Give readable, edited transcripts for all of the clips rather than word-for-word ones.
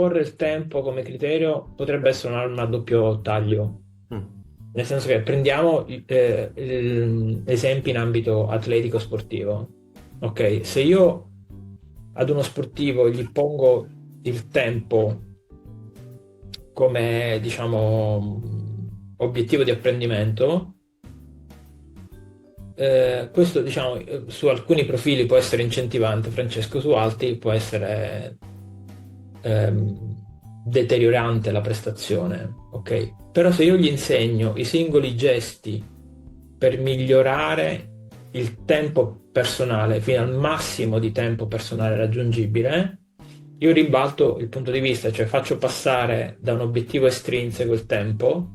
porre il tempo come criterio potrebbe essere un'arma a doppio taglio. Mm. Nel senso che prendiamo esempi in ambito atletico sportivo. Ok, se io ad uno sportivo gli pongo il tempo come, diciamo, obiettivo di apprendimento, questo, diciamo, su alcuni profili può essere incentivante, Francesco, su altri può essere deteriorante la prestazione, ok? Però se io gli insegno i singoli gesti per migliorare il tempo personale fino al massimo di tempo personale raggiungibile, io ribalto il punto di vista, cioè faccio passare da un obiettivo estrinseco il tempo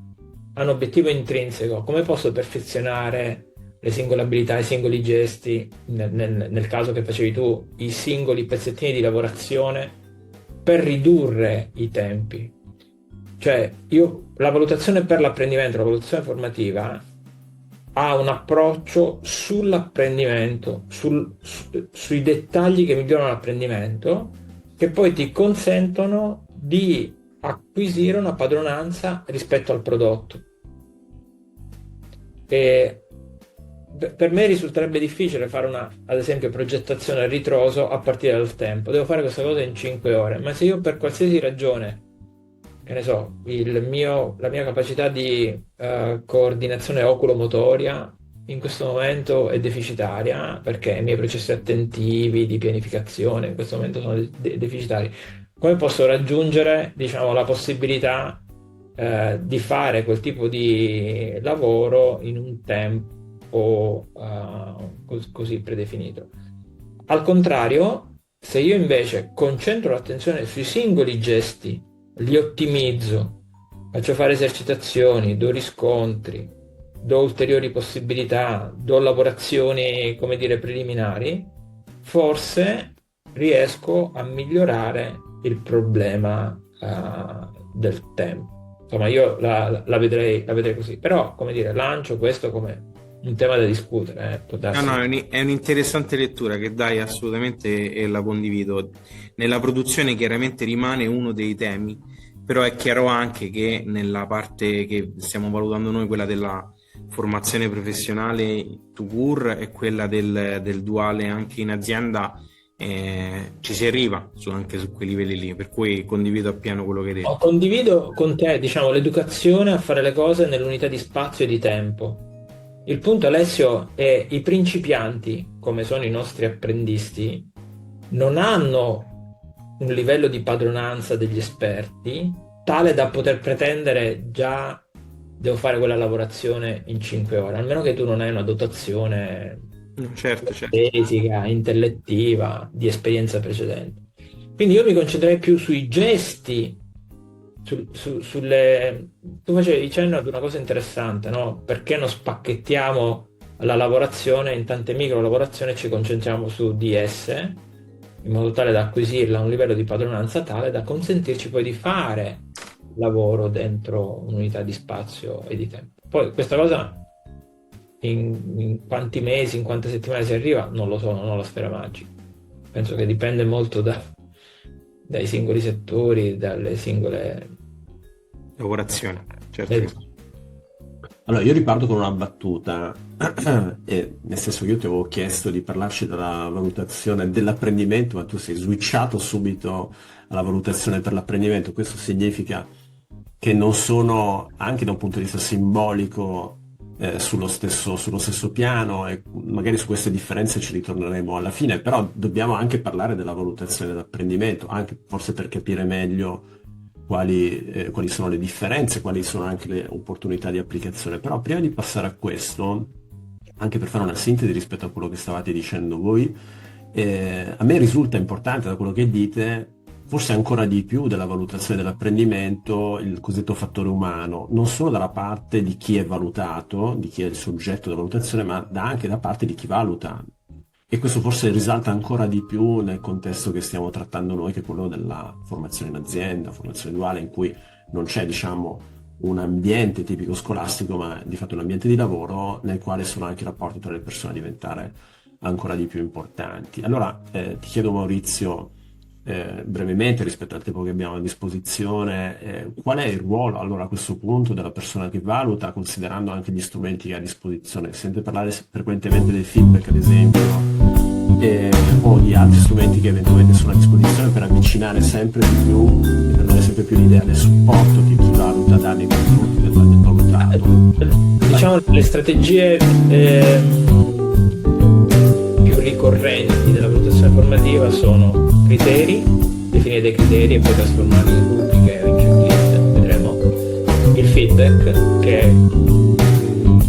a un obiettivo intrinseco. Come posso perfezionare le singole abilità, i singoli gesti, nel caso che facevi tu, i singoli pezzettini di lavorazione per ridurre i tempi. Cioè, la valutazione per l'apprendimento, la valutazione formativa, ha un approccio sull'apprendimento, sui dettagli che migliorano l'apprendimento, che poi ti consentono di acquisire una padronanza rispetto al prodotto. E per me risulterebbe difficile fare una, ad esempio, progettazione a ritroso a partire dal tempo. Devo fare questa cosa in 5 ore, ma se io per qualsiasi ragione, che ne so, la mia capacità di coordinazione oculomotoria in questo momento è deficitaria, perché i miei processi attentivi di pianificazione in questo momento sono deficitari, come posso raggiungere, diciamo, la possibilità di fare quel tipo di lavoro in un tempo così predefinito? Al contrario, se io invece concentro l'attenzione sui singoli gesti, li ottimizzo, faccio fare esercitazioni, do riscontri, do ulteriori possibilità, do lavorazioni, come dire, preliminari, forse riesco a migliorare il problema del tempo. Insomma, io la vedrei così, però, come dire, lancio questo come un tema da discutere, può No, no, darsi. è un'interessante lettura che dai assolutamente e la condivido. Nella produzione chiaramente rimane uno dei temi, però è chiaro anche che nella parte che stiamo valutando noi, quella della formazione professionale to cure e quella del duale anche in azienda, ci si arriva anche su quei livelli lì, per cui condivido appieno quello che hai detto. Condivido con te, diciamo, l'educazione a fare le cose nell'unità di spazio e di tempo. Il punto, Alessio, è i principianti, come sono i nostri apprendisti, non hanno un livello di padronanza degli esperti tale da poter pretendere già devo fare quella lavorazione in 5 ore, almeno che tu non hai una dotazione Certo, certo. estetica, intellettiva, di esperienza precedente. Quindi io mi concentrerei più sui gesti, sulle... Tu facevi cenno ad una cosa interessante, no? Perché non spacchettiamo la lavorazione in tante micro lavorazioni e ci concentriamo su di esse, in modo tale da acquisirla a un livello di padronanza tale da consentirci poi di fare lavoro dentro un'unità di spazio e di tempo. Poi questa cosa in quanti mesi, in quante settimane si arriva, non lo so, non ho la sfera magica. Penso che dipende molto dai singoli settori, dalle singole... Lavorazione, certo che eh, sì. Allora, io riparto con una battuta, nel senso che io ti avevo chiesto di parlarci della valutazione dell'apprendimento, ma tu sei switchato subito alla valutazione per l'apprendimento. Questo significa che non sono, anche da un punto di vista simbolico, sullo stesso piano, e magari su queste differenze ci ritorneremo alla fine, però dobbiamo anche parlare della valutazione dell'apprendimento, anche forse per capire meglio quali sono le differenze, quali sono anche le opportunità di applicazione. Però prima di passare a questo, anche per fare una sintesi rispetto a quello che stavate dicendo voi, a me risulta importante da quello che dite, forse ancora di più della valutazione dell'apprendimento, il cosiddetto fattore umano, non solo dalla parte di chi è valutato, di chi è il soggetto della valutazione, ma anche da parte di chi valuta. E questo forse risalta ancora di più nel contesto che stiamo trattando noi, che è quello della formazione in azienda, formazione duale, in cui non c'è, diciamo, un ambiente tipico scolastico, ma di fatto un ambiente di lavoro nel quale sono anche i rapporti tra le persone a diventare ancora di più importanti. Allora, ti chiedo Maurizio, brevemente rispetto al tempo che abbiamo a disposizione, qual è il ruolo allora a questo punto della persona che valuta, considerando anche gli strumenti che ha a disposizione? Si sente parlare frequentemente del feedback, ad esempio, o di altri strumenti che eventualmente sono a disposizione per avvicinare sempre di più e per dare sempre più l'idea del supporto che chi valuta dà nei confronti del valutato. Diciamo le strategie più ricorrenti della valutazione formativa sono criteri, definire dei criteri e poi trasformarli in rubriche o in checklist. Vedremo il feedback, che è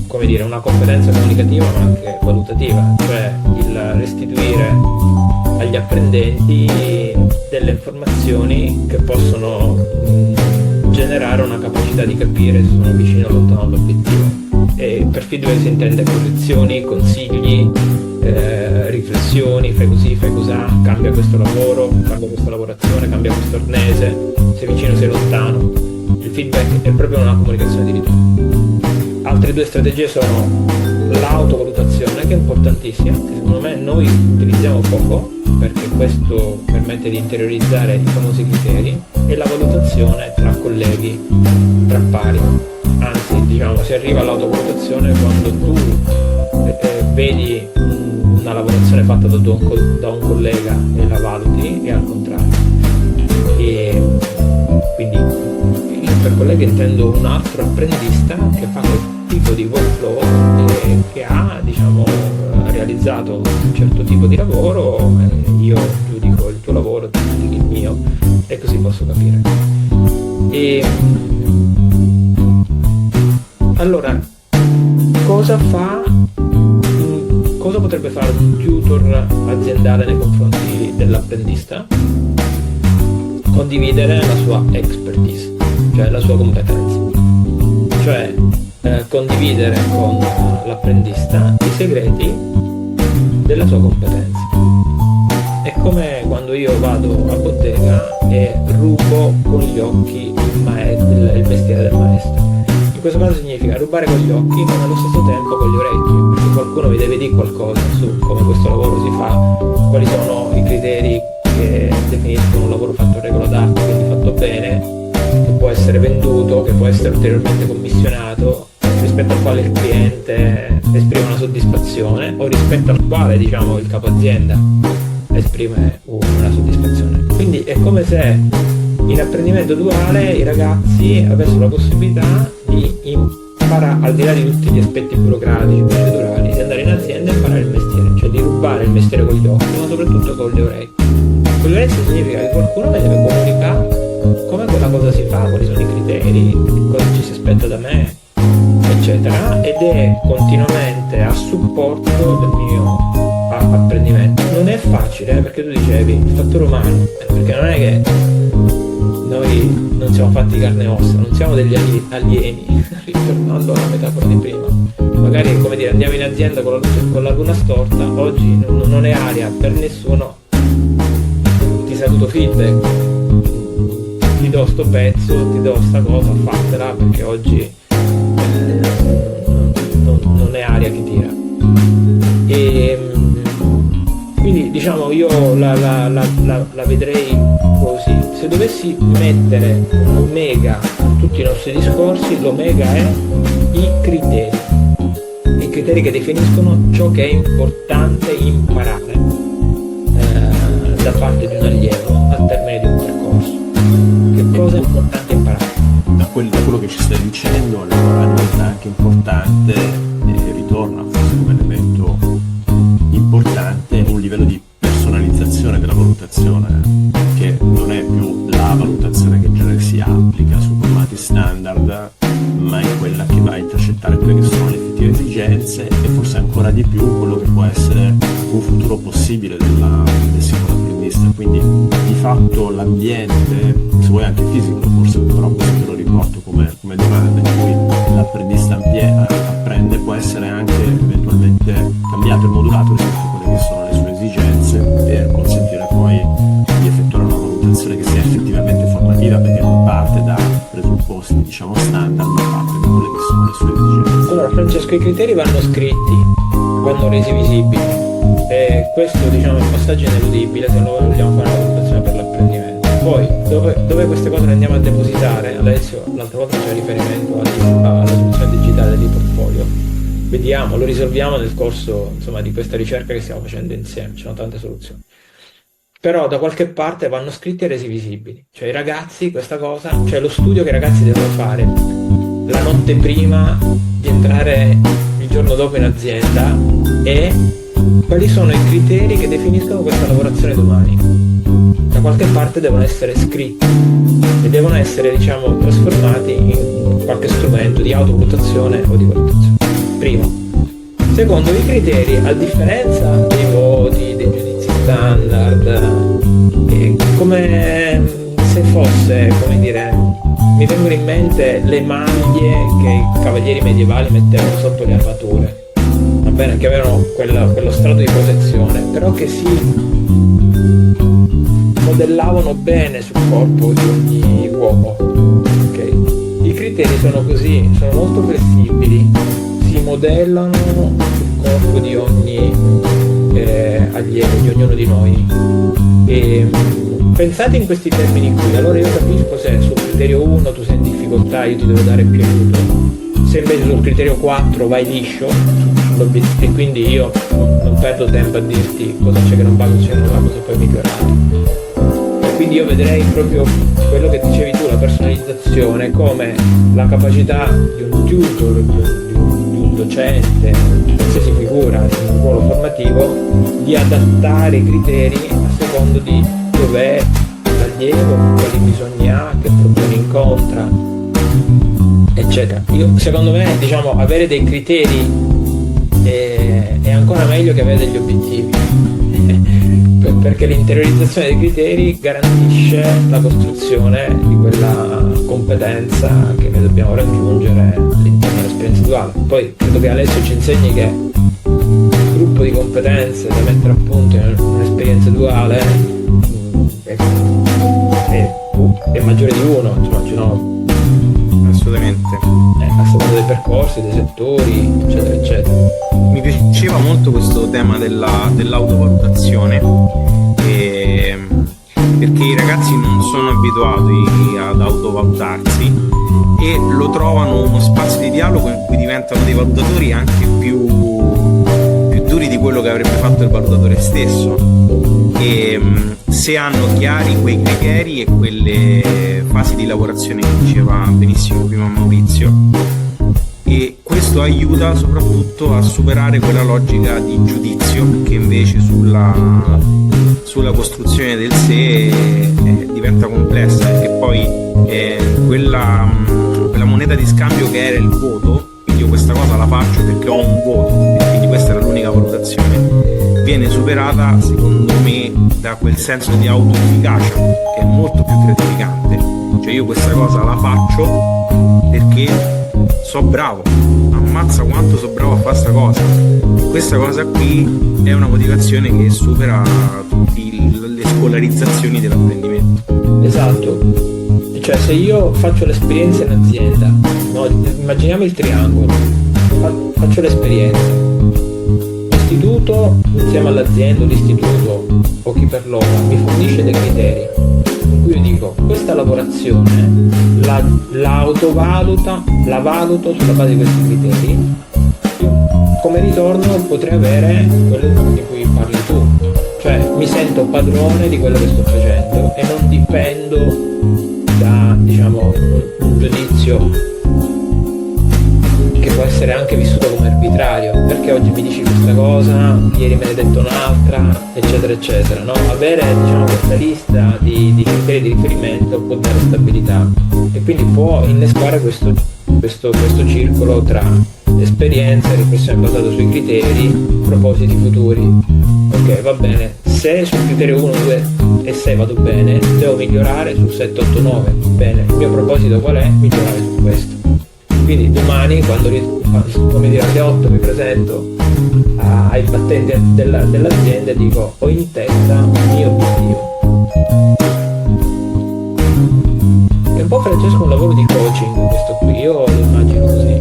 come dire una competenza comunicativa ma anche valutativa, cioè il restituire agli apprendenti delle informazioni che possono generare una capacità di capire se sono vicino o lontano all'obiettivo. E per feedback si intende correzioni, consigli, riflessioni, fai così, fai cosà, cambia questo lavoro, cambia questa lavorazione, cambia questo arnese, sei vicino, sei lontano. Il feedback è proprio una comunicazione di ritorno. Altre due strategie sono l'autovalutazione, che è importantissima, che secondo me noi utilizziamo poco, perché questo permette di interiorizzare i famosi criteri, e la valutazione tra colleghi, tra pari. Anzi, diciamo, si arriva all'autovalutazione quando tu vedi una lavorazione fatta da un collega e la valuti, e al contrario. E quindi per collega intendo un altro apprendista che fa quel tipo di workflow e che ha, diciamo, realizzato un certo tipo di lavoro, io giudico il tuo lavoro, tu giudichi il mio, e così posso capire. E allora, cosa potrebbe fare un tutor aziendale nei confronti dell'apprendista? Condividere la sua expertise, cioè la sua competenza, cioè condividere con l'apprendista i segreti della sua competenza. È come quando io vado a bottega e rubo con gli occhi il mestiere del maestro. In questo caso significa rubare con gli occhi, ma nello stesso tempo con gli orecchi, perché qualcuno mi deve dire qualcosa su come questo lavoro si fa, quali sono i criteri che definiscono un lavoro fatto a regola d'arte, quindi fatto bene, che può essere venduto, che può essere ulteriormente commissionato, rispetto al quale il cliente esprime una soddisfazione, o rispetto al quale, diciamo, il capo azienda esprime una soddisfazione. Quindi è come se in apprendimento duale i ragazzi avessero la possibilità di imparare, al di là di tutti gli aspetti burocratici, procedurali, di andare in azienda e imparare il mestiere, cioè di rubare il mestiere con gli occhi, ma soprattutto con le orecchie. Con le orecchie significa che qualcuno mi deve comunicare come quella cosa si fa, quali sono i criteri, cosa ci si aspetta da me, eccetera, ed è continuamente a supporto del mio apprendimento. Non è facile, perché tu dicevi il fattore umano, perché non è che noi non siamo fatti di carne e ossa, non siamo degli alieni, ritornando alla metafora di prima. Magari, come dire, andiamo in azienda con la luna storta, oggi non è aria per nessuno, ti saluto feedback, ti do sto pezzo, ti do sta cosa, fatela, perché oggi non è aria che tira. E quindi, diciamo, io la vedrei così. Se dovessi mettere un omega a tutti i nostri discorsi, l'omega è i criteri che definiscono ciò che è importante imparare da parte di un allievo al termine di un percorso. Che cosa è importante imparare? Da quello che ci stai dicendo, allora è anche importante, ritorna forse come elemento importante, un livello di personalizzazione della valutazione, che non è più la valutazione che in genere si applica su formati standard, ma è quella che va a intercettare quelle che sono le effettive esigenze e forse ancora di più quello che può essere un futuro possibile del singolo apprendista. Quindi di fatto l'ambiente, se vuoi anche fisico, forse però questo te lo riporto come domanda, in cui l'apprendista apprende, può essere anche eventualmente cambiato e modulato rispetto a quelle che sono le sue esigenze, per consentire poi di effettuare una valutazione che sia effettivamente formativa, perché non parte da presupposti, diciamo, standard, ma parte da quelle che sono le sue esigenze. Allora, Francesco, i criteri vanno scritti, vanno resi visibili, e questo, diciamo, è un passaggio ineludibile se noi vogliamo fare una valutazione per l'apprendimento. Poi dove queste cose le andiamo a depositare? Alessio l'altra volta faceva riferimento alla soluzione digitale dell'e-portfolio. Vediamo, lo risolviamo nel corso, insomma, di questa ricerca che stiamo facendo insieme, ci sono tante soluzioni. Però da qualche parte vanno scritti e resi visibili. Cioè i ragazzi, questa cosa, cioè lo studio che i ragazzi devono fare la notte prima di entrare il giorno dopo in azienda è quali sono i criteri che definiscono questa lavorazione domani. Da qualche parte devono essere scritti e devono essere, diciamo, trasformati in qualche strumento di autovalutazione o di valutazione. Primo. Secondo, i criteri, a differenza dei voti, dei giudizi standard, come se fosse, come dire, mi vengono in mente le maglie che i cavalieri medievali mettevano sotto le armature, va bene, che avevano quello strato di protezione, però che si modellavano bene sul corpo di ogni uomo. Okay? I criteri sono così, sono molto flessibili, si modellano sul corpo di ogni allievo, di ognuno di noi. E pensate in questi termini qui, allora io capisco se sul criterio 1 tu sei in difficoltà, io ti devo dare più aiuto, se invece sul criterio 4 vai liscio e quindi io non perdo tempo a dirti cosa c'è che non va, cosa c'è che non va, cosa puoi migliorare. Quindi io vedrei proprio quello che dicevi tu, la personalizzazione, come la capacità di un tutor, di un docente, qualsiasi figura in un ruolo formativo, di adattare i criteri a secondo di dov'è l'allievo, quali bisogni ha, che problemi incontra, eccetera. Secondo me, diciamo, avere dei criteri è ancora meglio che avere degli obiettivi. Perché l'interiorizzazione dei criteri garantisce la costruzione di quella competenza che noi dobbiamo raggiungere all'interno dell'esperienza duale. Poi credo che Alessio ci insegni che il gruppo di competenze da mettere a punto in un'esperienza duale è maggiore di uno, insomma, ci sono assolutamente a seconda dei percorsi, dei settori, eccetera eccetera. Mi piaceva molto questo tema dell'autovalutazione, perché i ragazzi non sono abituati ad autovalutarsi e lo trovano uno spazio di dialogo in cui diventano dei valutatori anche più duri di quello che avrebbe fatto il valutatore stesso. E se hanno chiari quei criteri e quelle fasi di lavorazione che diceva benissimo prima Maurizio, e questo aiuta soprattutto a superare quella logica di giudizio che invece sulla costruzione del sé diventa complessa, perché poi quella moneta di scambio che era il voto, quindi io questa cosa la faccio perché ho un voto e quindi questa era l'unica valutazione, viene superata secondo me da quel senso di autoefficacia che è molto più gratificante. Cioè io questa cosa la faccio perché so bravo, ammazza quanto so bravo a fare sta cosa. Questa cosa qui è una motivazione che supera tutte le scolarizzazioni dell'apprendimento. Esatto. Cioè se io faccio l'esperienza in azienda, no? Immaginiamo il triangolo, faccio l'esperienza, l'istituto insieme all'azienda, l'istituto o chi per loro mi fornisce dei criteri in cui io dico questa lavorazione la autovaluta, la valuto sulla base di questi criteri, io come ritorno potrei avere quello di cui parli tu, cioè mi sento padrone di quello che sto facendo e non dipendo da, diciamo, un giudizio che può essere anche vissuto come arbitrario, perché oggi mi dici questa cosa, ieri me ne hai detto un'altra, eccetera eccetera, no? Avere, diciamo, questa lista di criteri di riferimento può dare stabilità e quindi può innescare questo circolo tra esperienza e riflessione basata sui criteri, propositi futuri. Ok, va bene, se sul criterio 1, 2 e 6 vado bene, devo migliorare sul 7, 8, 9, bene, il mio proposito qual è? Migliorare su questo. Quindi domani, quando come dire, alle 8 mi presento ai battenti dell'azienda e dico ho in testa un mio obiettivo. È un po', Francesco, un lavoro di coaching questo qui, io lo immagino così.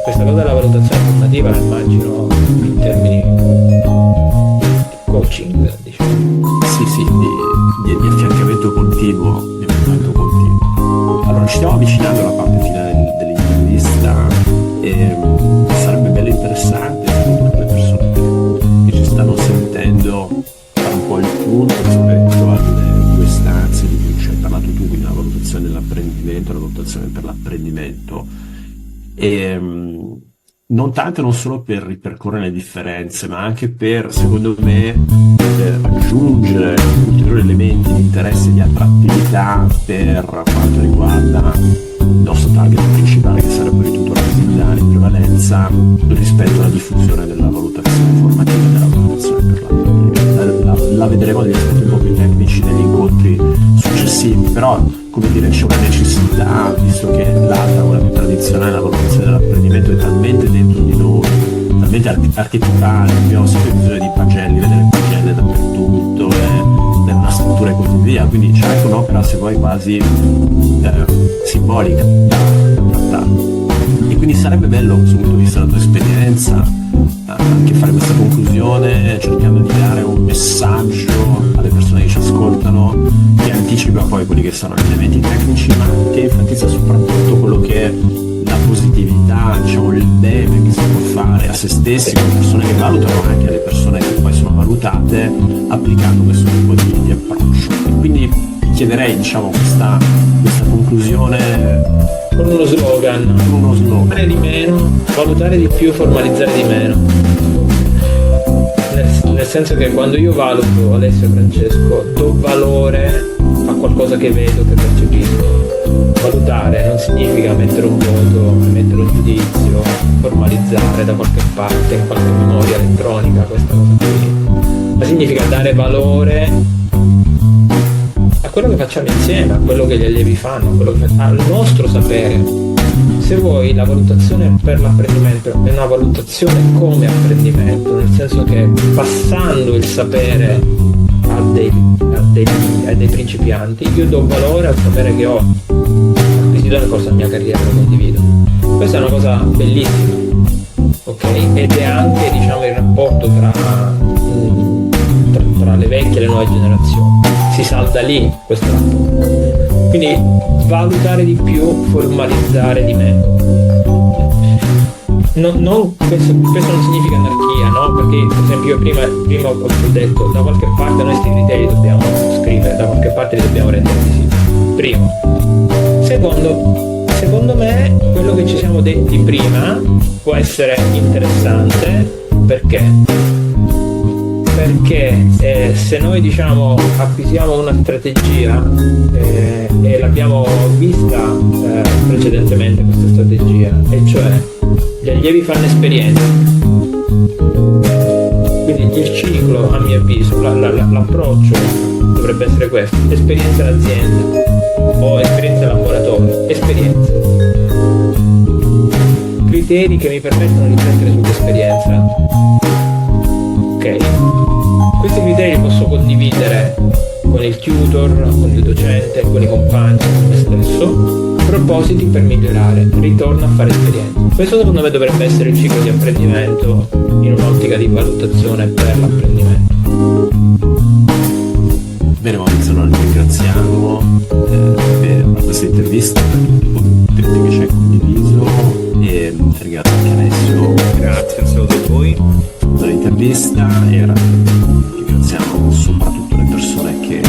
Questa cosa della valutazione formativa la immagino in termini di coaching, diciamo. Sì, di affiancamento continuo continuo, Allora, ci stiamo avvicinando alla parte finale dell'intervista e sarebbe bello interessante per tutte le persone che ci stanno sentendo fare un po' il punto rispetto alle due stanze di cui ci hai parlato tu, quindi la valutazione dell'apprendimento e la valutazione per l'apprendimento. E non tanto e non solo per ripercorrere le differenze, ma anche per, secondo me, aggiungere ulteriori elementi di interesse e di attrattività per quanto riguarda il nostro target principale, che sarebbero i tutor aziendali in prevalenza, rispetto alla diffusione della valutazione formativa e della valutazione per l'apprendimento. La vedremo degli aspetti un po' più tecnici negli incontri successivi, però, come dire, c'è una necessità, visto che l'altra, quella più tradizionale, la valutazione dell'apprendimento, è talmente dentro di noi, talmente archetipale, abbiamo sempre bisogno di pagelli, vedere pagelle dappertutto, nella struttura e così via, quindi c'è anche un'opera, se vuoi, quasi simbolica da trattare. E quindi sarebbe bello, sul punto di vista della tua esperienza, anche fare questa conclusione cercando di dare un messaggio alle persone che ci ascoltano che anticipa poi quelli che sono gli elementi tecnici, ma che enfatizza soprattutto quello che è la positività, diciamo, il bene che si può fare a se stessi, con le persone che valutano, anche alle persone che poi sono valutate, applicando questo tipo di approccio. E quindi ti chiederei, diciamo, questa conclusione con uno slogan: fare di meno, valutare di più, formalizzare di meno. Nel senso che quando io valuto, Alessio e Francesco, do valore a qualcosa che vedo, che percepisco. Valutare non significa mettere un voto, mettere un giudizio, formalizzare da qualche parte, in qualche memoria elettronica, questa cosa qui, ma significa dare valore a quello che facciamo insieme, a quello che gli allievi fanno, al nostro sapere. Se vuoi, la valutazione per l'apprendimento è una valutazione come apprendimento, nel senso che passando il sapere a dei principianti, io do valore al sapere che ho acquisito nel corso della mia carriera, lo condivido. Questa è una cosa bellissima, ok? Ed è anche, diciamo, il rapporto tra le vecchie e le nuove generazioni. Si salda lì questo rapporto. Quindi valutare di più, formalizzare di meno. Questo non significa anarchia, no? Perché, per esempio, io prima ho detto, da qualche parte noi questi criteri dobbiamo scrivere, da qualche parte li dobbiamo rendere visibili. Primo. Secondo me, quello che ci siamo detti prima può essere interessante. Perché se noi, diciamo, acquisiamo una strategia e l'abbiamo vista precedentemente questa strategia, e cioè gli allievi fanno esperienza, quindi il ciclo, a mio avviso, l'approccio dovrebbe essere questo: esperienza all'azienda o esperienza al laboratorio, esperienza, criteri che mi permettono di riflettere sull'esperienza. Ok, questi criteri li posso condividere con il tutor, con il docente, con i compagni, con me stesso. Propositi per migliorare, ritorno a fare esperienza. Questo secondo me dovrebbe essere il ciclo di apprendimento in un'ottica di valutazione per l'apprendimento. Bene Maurizio, noi ti ringraziamo per questa intervista, per tutti i contenuti che ci hai condiviso, e ringrazio anche Alessio. Grazie, un saluto a voi. Dell'intervista, e ringraziamo soprattutto le persone che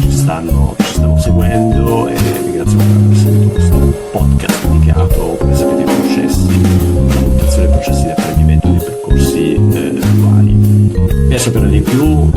ci stanno seguendo, e ringraziamo per aver seguito questo podcast dedicato, come sapete, ai processi, alla valutazione dei processi di apprendimento dei percorsi attuali. Per sapere di più